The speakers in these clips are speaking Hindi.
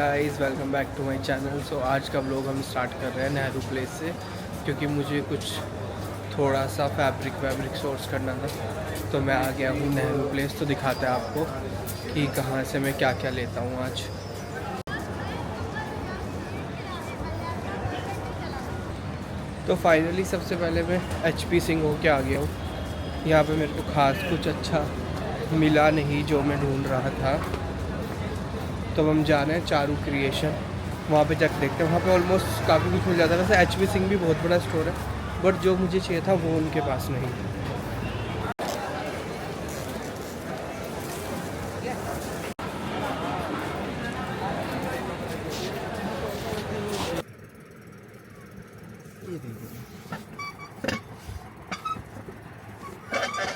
Guys welcome back to my channel. So आज का व्लॉग हम स्टार्ट कर रहे हैं नेहरू प्लेस से, क्योंकि मुझे कुछ थोड़ा सा फैब्रिक सोर्स करना था। तो मैं आ गया हूँ नेहरू प्लेस। तो दिखाते हैं आपको कि कहाँ से मैं क्या क्या लेता हूँ आज। तो फाइनली सबसे पहले मैं HP सिंह होके आ गया हूँ। यहाँ पे मेरे को ख़ास कुछ अच्छा मिला नहीं जो मैं ढूंढ रहा था। तो हम जा रहे हैं चारू क्रिएशन, वहाँ पे जाकर देखते हैं। वहाँ पे ऑलमोस्ट काफ़ी कुछ मिल जाता है। वैसे HP सिंह भी बहुत बड़ा स्टोर है, बट जो मुझे चाहिए था वो उनके पास नहीं।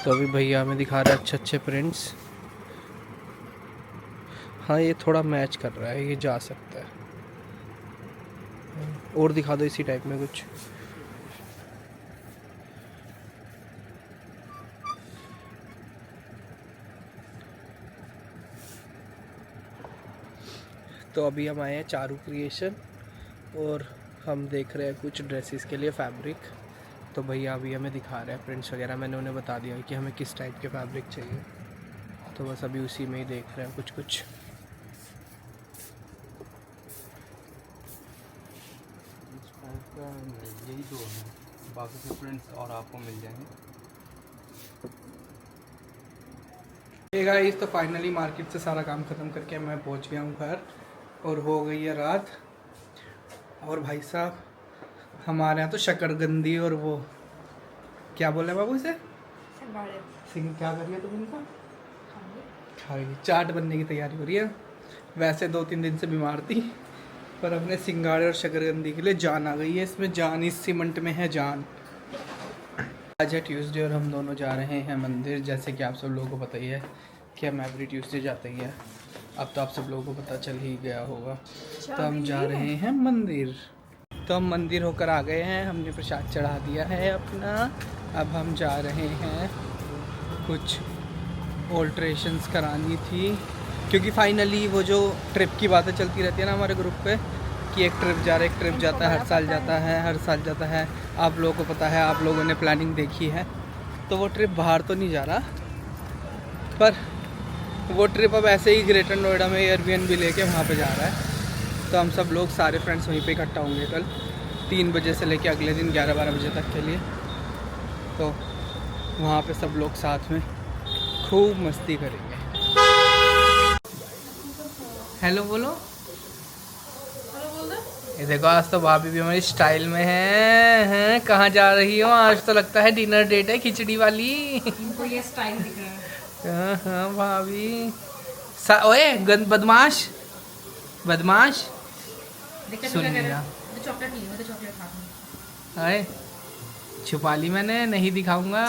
तो अभी भैया हमें दिखा रहा है अच्छे अच्छे प्रिंट्स। हाँ, ये थोड़ा मैच कर रहा है, ये जा सकता है। और दिखा दो इसी टाइप में कुछ। तो अभी हम आए हैं चारू क्रिएशन और हम देख रहे हैं कुछ ड्रेसेस के लिए फैब्रिक। तो भैया अभी हमें दिखा रहे हैं प्रिंट्स वगैरह। मैंने उन्हें बता दिया कि हमें किस टाइप के फैब्रिक चाहिए। तो बस अभी उसी में ही देख रहे हैं कुछ। यही दो हैं, बाकी के प्रिंट्स और आपको मिल जाएंगे। हे गाइस, तो फाइनली मार्केट से सारा काम ख़त्म करके मैं पहुंच गया हूं घर और हो गई है रात। और भाई साहब हमारे यहाँ तो शकरकंदी और वो क्या बोल रहे हैं बाबू इसे, सिंह क्या कर रही है तुम इनका? खा रही। चाट बनने की तैयारी हो रही है। वैसे 2-3 दिन से बीमार थी, पर अपने सिंगाड़े और शकरकंदी के लिए जान आ गई है। इसमें जान, इस सीमेंट में है जान। आज है ट्यूसडे और हम दोनों जा रहे हैं मंदिर। जैसे कि आप सब लोगों को पता ही है कि हम एवरी ट्यूसडे जाते ही हैं। अब तो आप सब लोगों को पता चल ही गया होगा। तो हम जा रहे हैं मंदिर। तो हम मंदिर होकर आ गए हैं, हमने प्रसाद चढ़ा दिया है अपना। अब हम जा रहे हैं, कुछ ऑल्ट्रेशंस करानी थी, क्योंकि फाइनली वो जो ट्रिप की बातें चलती रहती है ना हमारे ग्रुप पे, कि एक ट्रिप जा रहा है, एक ट्रिप जाता है, हर साल जाता है। आप लोगों को पता है, आप लोगों ने प्लानिंग देखी है। तो वो ट्रिप बाहर तो नहीं जा रहा, पर वो ट्रिप अब ऐसे ही ग्रेटर नोएडा में एयरबीएनबी लेके वहाँ पे जा रहा है। तो हम सब लोग सारे फ्रेंड्स वहीं पे इकट्ठा होंगे कल 3 बजे से लेके अगले दिन 11-12 बजे तक के लिए। तो वहाँ पे सब लोग साथ में खूब मस्ती करेंगे। हेलो बोलो। ये देखो, आज तो भाभी भी हमारी स्टाइल में हैं। कहाँ जा रही हो? आज तो लगता है डिनर डेट है, खिचड़ी वाली। इनको ये स्टाइल दिख रहा है। हाँ भाभी। ओए बदमाश सुन लिया। चॉकलेट ली, मुझे चॉकलेट खानी। अरे छुपा ली मैंने, नहीं दिखाऊंगा।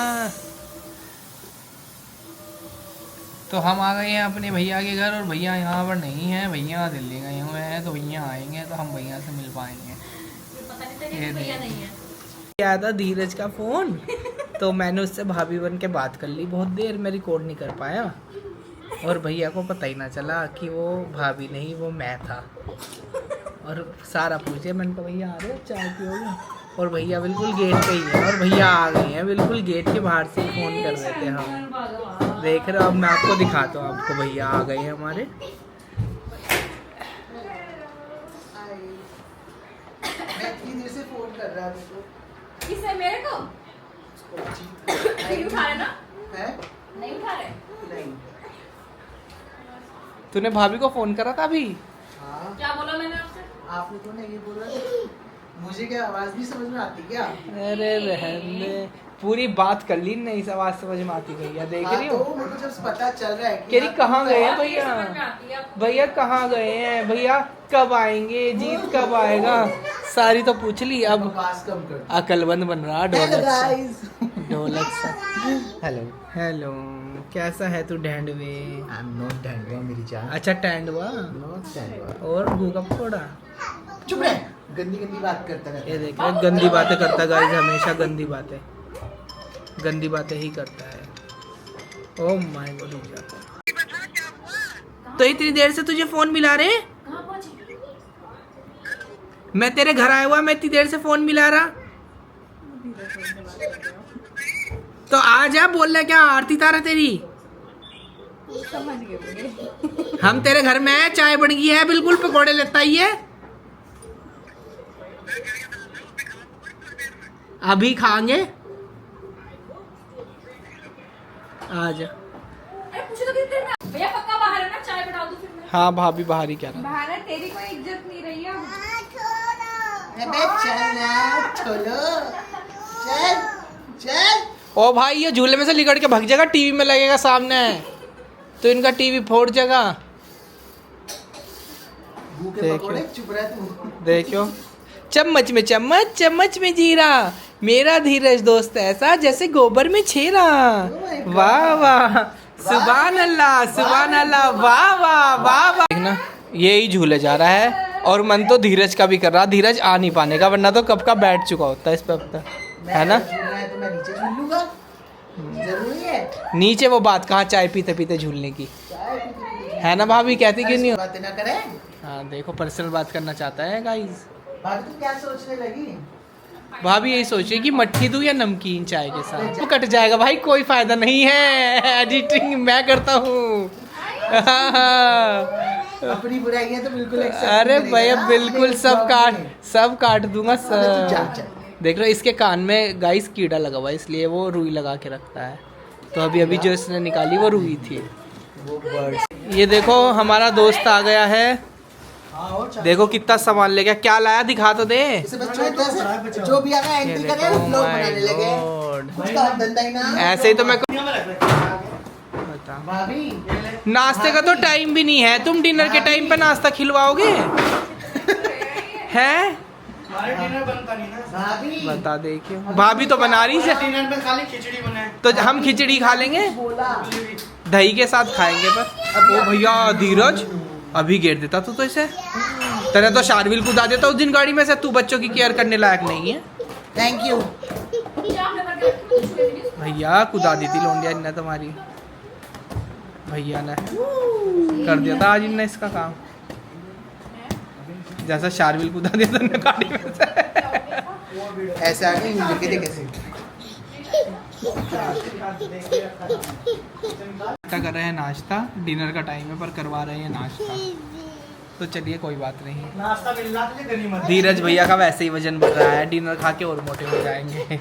तो हम आ गए हैं अपने भैया के घर और भैया यहाँ पर नहीं है। भैया दिल्ली गए हुए हैं, तो भैया आएंगे तो हम भैया से मिल पाएंगे। पता नहीं था कि भैया नहीं है। आया था धीरज का फ़ोन, तो मैंने उससे भाभी बन के बात कर ली। बहुत देर में रिकॉर्ड नहीं कर पाया और भैया को पता ही ना चला कि वो भाभी नहीं, वो मैं था। और सारा पूछे, मैंने कहा भैया आ रहे हो, चाय पियोगे? और भैया बिल्कुल गेट पे ही है, और भैया आ गए हैं बिल्कुल गेट के बाहर से फ़ोन कर रहे थे हम। देख रहे हो, अब मैं आपको दिखाता हूँ आपको। भैया आ गए हैं हमारे। से फोन कर रहा है किससे? मेरे को? नहीं उठा रहे ना? है? नहीं उठा रहे? नहीं। तूने भाभी को फोन करा था अभी? हाँ, क्या बोला मैंने आपसे? आपने तो नहीं बोला। मुझे क्या आवाज नहीं समझ में आती क्या? अरे रहने दे, पूरी बात कर ली, नहीं आवाज समझ में आती भैया। देख रही हो? तो मुझे जब पता चल रहा है कह रही कहाँ गए हैं समझ भैया? में आती है आपको? भैया कहाँ गए हैं? भैया कब आएंगे? जीत कब आएगा? सारी तो पूछ ली। अब बकवास कम कर। अकलबंद बन रहा ढोलक ढोलक सा। हेलो, हेलो, कैसा है तू ढैंडवे? आई एम नॉट डैंडवा मेरी जान। अच्छा टैंडवा नॉट डैंडवा। और भूखा पकौड़ा। चुप रह, गंदी गंदी बात करता रहता ये देख रहे, गंदी बातें करता गाइस, हमेशा गंदी बातें ही करता है। Oh my God. तो इतनी देर से तुझे फोन मिला रहे? कहाँ पहुंची? मैं तेरे घर आया हुआ, मैं इतनी देर से फोन मिला रहा। तो आ जा, बोल रहा क्या आरती तारा तेरी। समझ गए। हम तेरे घर में है, चाय बन गई है, बिल्कुल पकौड़े लेता ही है। अभी खाएंगे, आ जा। अरे पूछो तो कितनी देर में भैया पक्का बाहर है ना, चाय बना दो फिर मैं। हाँ भाभी बाहर ही क्या रहा। बाहर है, तेरी कोई इज्जत नहीं रही है। अबे चल ना, चलो चल चल। ओ भाई ये झूले में से लिकड़ के भाग जाएगा, टीवी में लगेगा सामने, तो इनका टीवी फोड़ जाएगा। भूखे देखियो। पकोड़े, चुप रह तू। देखो, चम्मच में चम्मच, चम्मच में जीरा, मेरा धीरज दोस्त ऐसा जैसे गोबर में छेरा। वाह वाह, सुभान अल्लाह, सुभान अल्लाह, वाह वाह वाह वाह। देखना यही झूले जा रहा है, और मन तो धीरज का भी कर रहा। धीरज आ नहीं पाने का, वरना तो कब का बैठ चुका होता है इस पे अब तक, है ना। झूल रहा है तो मैं नीचे झूल लूंगा, जरूरी है। नीचे वो बात कहाँ चाय पीते पीते झूलने की, चाय पी है ना भाभी, कहती क्यों नहीं हो। बातें ना करें। हाँ देखो, पर्सनल बात करना चाहता है गाइस। भाभी तू क्या सोचने लगी? भाभी यही सोचिए कि मट्ठी दूं या नमकीन चाय के साथ। तो कट जाएगा भाई, कोई फायदा नहीं है, एडिटिंग मैं करता हूँ। अपनी बुराइयां तो बिल्कुल accept अरे करेगा भैया ना, बिल्कुल अपने सब काट दूंगा अबे तू जा, सब। जा। देख लो इसके कान में गाइस कीड़ा लगा हुआ है, इसलिए वो रुई लगा के रखता है। तो अभी अभी जो इसने निकाली वो रुई थी। वो birds। ये देखो हमारा दोस्त आ गया है, हाँ, और चाय। देखो कितना सामान ले गया, क्या लाया दिखा तो दे। इसे बच्चों को कैसे जो भी आगा ये एंट्री देखो, करे oh लोग my बनाने लगे। God। कुछ काम धंधा ही ना। ऐसे ही तो मैं बता। भाभी नाश्ते का तो टाइम भी नहीं है, तुम डिनर के टाइम पे नाश्ता खिलवाओगे हैं। हमारे डिनर बनता नहीं ना। भाभी बता दे क्यों, भाभी तो बना रही है, डिनर में खाली खिचड़ी बनाए। तो हम खिचड़ी खा लेंगे, बोला दही के साथ खाएंगे। पर ओ भैया धीरज, अभी गिर देता तू तो इसे, तेरे तो शार्विल कूदा देता उस दिन गाड़ी में से। तू बच्चों की केयर करने लायक नहीं है थैंक यू। भैया, कूदा दी थी लोंडिया ने तुम्हारी, भैया ने कर दिया था आज इनने इसका काम, जैसा शार्विल कूदा दिया था ना गाड़ी में से। ऐसे आगे यूं देखे कैसे कर रहे हैं नाश्ता, डिनर का टाइम है पर करवा रहे हैं नाश्ता, तो चलिए कोई बात नहीं। नाश्ता मिलना तो गनीमत है। धीरज भैया का वैसे ही वजन बढ़ रहा है, डिनर खा के और मोटे हो जाएंगे,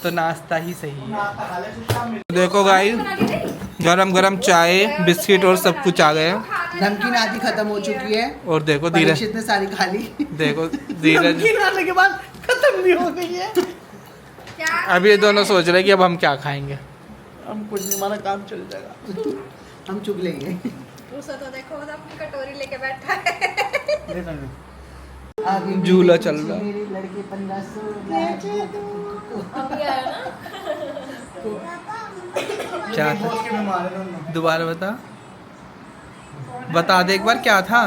तो नाश्ता ही सही है। नाश्ता खा ले, चुपचाप मिल। देखो गाइस, गरम गरम चाय, बिस्किट और सब कुछ आ गया। नमकीन आदि खत्म हो चुकी है, और देखो धीरज, परीक्षित ने सारी खा ली। देखो धीरज, नमकीन आने के बाद खत्म भी हो गई है। अब ये दोनों सोच रहे हैं कि अब हम क्या खाएंगे। हम कुछ नहीं, हमारा काम चल जाएगा। हम चुग लेंगे। उसे तो देखो, वो तो अपनी कटोरी लेके बैठा है। आगे झूला चल रहा। मेरे लड़के 1500 अभी आया ना। क्या बिग था, बॉस के बीमार है दोनों। दोबारा बता, बता दे एक बार क्या था।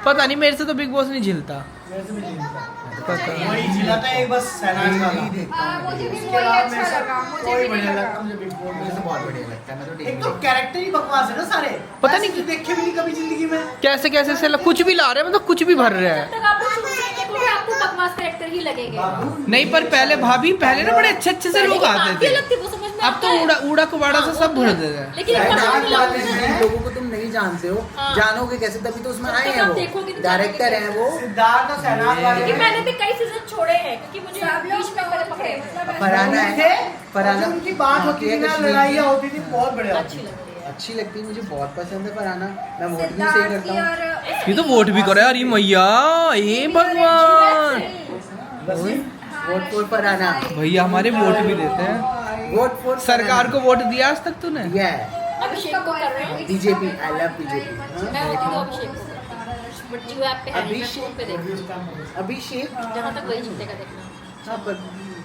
पता नहीं, मेरे से तो बिग बॉस नहीं झिलता। मेरे से भी झेलता। पता वही झिला था एक बस शहनाज वाला। देखता हूँ। मुझे भी उसके वही बाद मेरे अच्छा से लगा, मुझे कोई भी बढ़िया नहीं लगता लगा। मुझे बिग बॉस मुझे में तो से। बहुत बढ़िया लगता है, मैं तो एक डेली तो कैरेक्टर ही बकवास है ना सारे, पता नहीं ऐसे देखे भी नहीं कभी जिंदगी में। कैसे कैसे से कुछ भी ला रहे हैं, मतलब कुछ भी भर रहे हैं। जब तक आपको शुरू से देखोगे आपको बकवास कैरेक्टर ही लगेगा। नहीं पर पहले भाभी, पहले ना बड़े अच्छे अच्छे से लोग आते थे, लगती वो समझ में अब आता तो है। उड़ा उड़ा कुबाड़ा से सब भर देते हैं। लेकिन इतना डार्क समझ वाले लगता है। हैं, लोगों को तुम नहीं जानते हो, हाँ। जानोगे कैसे, तभी तो उसमें तब आए तक हैं आप वो देखोगे तो डायरेक्टर जानोगे हैं वो। सिद्धार्थ और शहनाज वाले क्योंकि मैंने भी कई सीजन छोड़े हैं, क्योंकि मुझे बीच में पकड़े फरहाना थे। है, फरहाना जो उनकी बात होती थी ना, लड़ाइयाँ होती थी, बहुत बढ़िया अच्छी होती थी। लगती है। अच्छी लगती है, मुझे बहुत पसंद है फरहाना। मैं वोट भी सही करता हूँ। ये तो वोट भी करे, अरे मैया, ये भगवान, वोट फॉर फरहाना, भैया हमारे वोट भी देते हैं। वोट फॉर सरकार को वोट दिया आज तक तूने? अभिषेक को कर रहे हैं। BJP, I love BJP. मैं होती हूँ अभिषेक को। बट जियो ऐप पे है, मैं फोन पे देखती हूँ। अभिषेक जहाँ तक वही जीतेगा देखना। हाँ, पर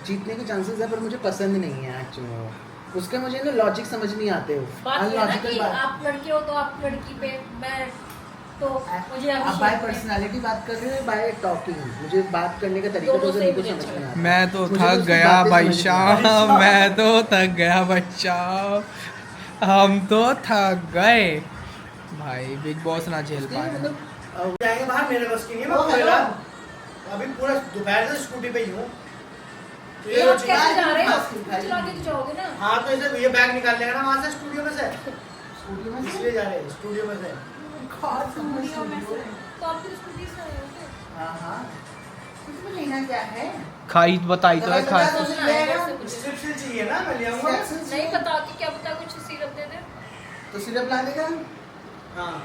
जीतने के चांसेस है, पर मुझे पसंद नहीं है एक्चुअली वो। उसके मुझे ना लॉजिक समझ नहीं आते हो, बात ये है ना अनलॉजिकल कि बात। आप लड़के हो तो आप लड़की पे, मैं तो मुझे आप अभिषेक बाय पे- पर्सनालिटी बात कर रहे हो, बाय टॉकिंग, मुझे बात करने का तरीका तो दोनों उसे से ही बिल्कुल मुझे समझ अच्छा में आता है। मैं तो मुझे थक उसकी गया बातें भाई समझ में साहब, आती हैं। मैं तो थक गया बच्चा, हम तो थक गए भाई। बिग बॉस ना झेल उसके पाए। मतलब जाएंगे बाहर, मेरे बस की नहीं है, ओ, मैं हेलो। मेरा अभी पूरा दोपहर से स्कूटी पे ही हूँ। तो ये आप कैसे जा रहे हो? स्कूटी चला के तो जाओगे ना। हाँ तो इसे ये बैग निकाल लेगा ना वहाँ से स्टूडियो में से, में इसलिए जा रहे हैं स्टूडियो में से। तो आपकी तो स्कूटी से आए हो क्या? हाँ हाँ इसमें लेना क्या है? खाई बताई तो है खाई। स्ट्रिप सिल चाहिए ना, मैं ले आऊँगा। नहीं पता कि क्या पता कुछ सिरप दे दे। तो सिर्फ ला देगा। हाँ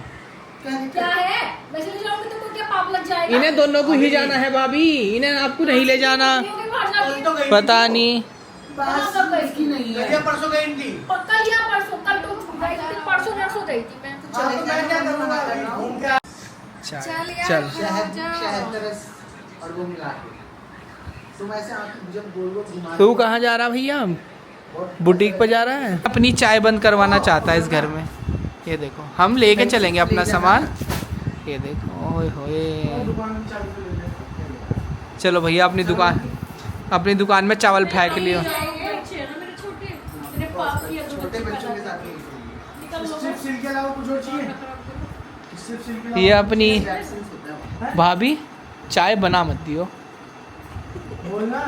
क्या क्या दिक्कत? है? मैं चले जाऊंगी तो क्या पाप लग जाएगा? इन्हें दोनों को ही जाना है भाभी, इन्हें आपको नहीं ले जाना। क्योंकि बाहर जाके- कल तो गई पता थी। नहीं। बस कब गई? इसकी नहीं कल है। या परसों गई थी। कल या परसों, कल तो गई थी, परसों नरसों गई थी मैं। हाँ तो मैं क्या करूँगा अभी घूम के चल यार, चल शहद जाओ। शहद का रस और वो मिला के तुम ऐसे आंखें जब गोल गोल घुमा तू कहाँ जा रहा भैया? बुटीक पर जा रहा है। अपनी चाय बंद करवाना चाहता है इस घर में। ये देखो हम लेके चलेंगे अपना सामान। ये देखो ओए होए। दुकान में चाबी तो ले ले। चलो भैया अपनी दुकान में चावल फेंक लियो। बच्चे हैं ना मेरे छोटे, मैंने पाप किया तो छोटे बच्चे बच्चों के पैदा साथ कर नहीं निकल लो। स्ट्रिप सिल के अलावा कुछ और चाहिए? स्ट्रिप सिल के अलावा ये अपनी जैक्सन्स होता है। भाभी चाय बना मत दियो बोलना।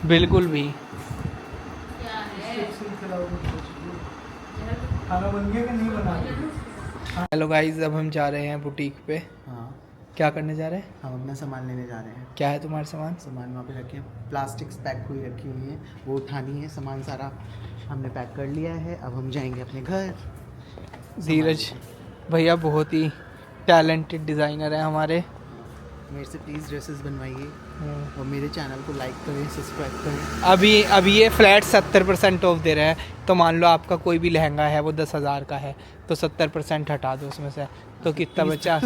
बिल्कुल भी। क्या है? स्ट्रिप सिल के अलावा कुछ और चाहिए? खाना बन गया कि नहीं बना? हेलो गाइस, अब हम जा रहे हैं बुटीक पे। हाँ क्या करने जा रहे हैं? हम अपना सामान लेने जा रहे हैं। क्या है तुम्हारा सामान? सामान वहाँ पे रखे हैं, प्लास्टिक्स पैक हुई रखी हुई है, वो उठानी है। सामान सारा हमने पैक कर लिया है। अब हम जाएंगे अपने घर। धीरज भैया बहुत ही टैलेंटेड डिज़ाइनर है हमारे। मेरे से प्लीज़ ड्रेसेस बनवाइए और मेरे चैनल को लाइक करें, सब्सक्राइब करें। अभी ये फ्लैट 70% ऑफ दे रहे हैं। तो मान लो आपका कोई भी लहंगा है वो 10,000 का है तो 70% हटा दो उसमें से, तो कितना बचा?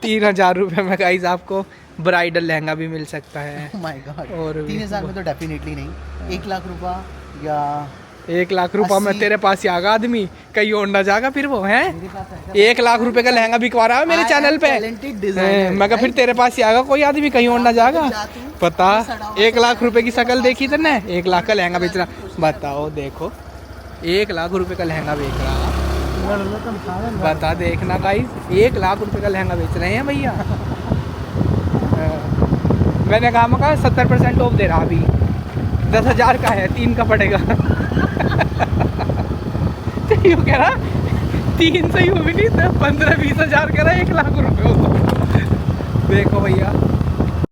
3,000 रुपये में गाइस आपको ब्राइडल लहंगा भी मिल सकता है। माय गॉड, और 3,000 में तो डेफिनेटली नहीं। 1 लाख रुपया या 1 लाख रुपये में 80 तेरे पास ही आगा आदमी, कहीं और ना जाएगा फिर वो है। मेरे पास है 1 लाख रुपए का लहंगा बिकवा रहा है मेरे चैनल पे। मैं कहा फिर तेरे पास ही आएगा कोई आदमी, कहीं और ना जाएगा। पता 1 लाख रुपए की शक्ल देखी तुमने? 1 लाख का लहंगा बेच रहा। बताओ देखो 1 लाख रुपए का लहंगा बेच रहा। बता देखना गाइस, 1 लाख रुपए का लहंगा बेच रहे हैं भैया। मैंने कहा 70% ऑफ दे रहा अभी। 10,000 का है, 3 का पड़ेगा। तो यूँ कह रहा 3 से यूँ भी नहीं, 15-20 हज़ार कह रहा 1 लाख रुपए हो। देखो भैया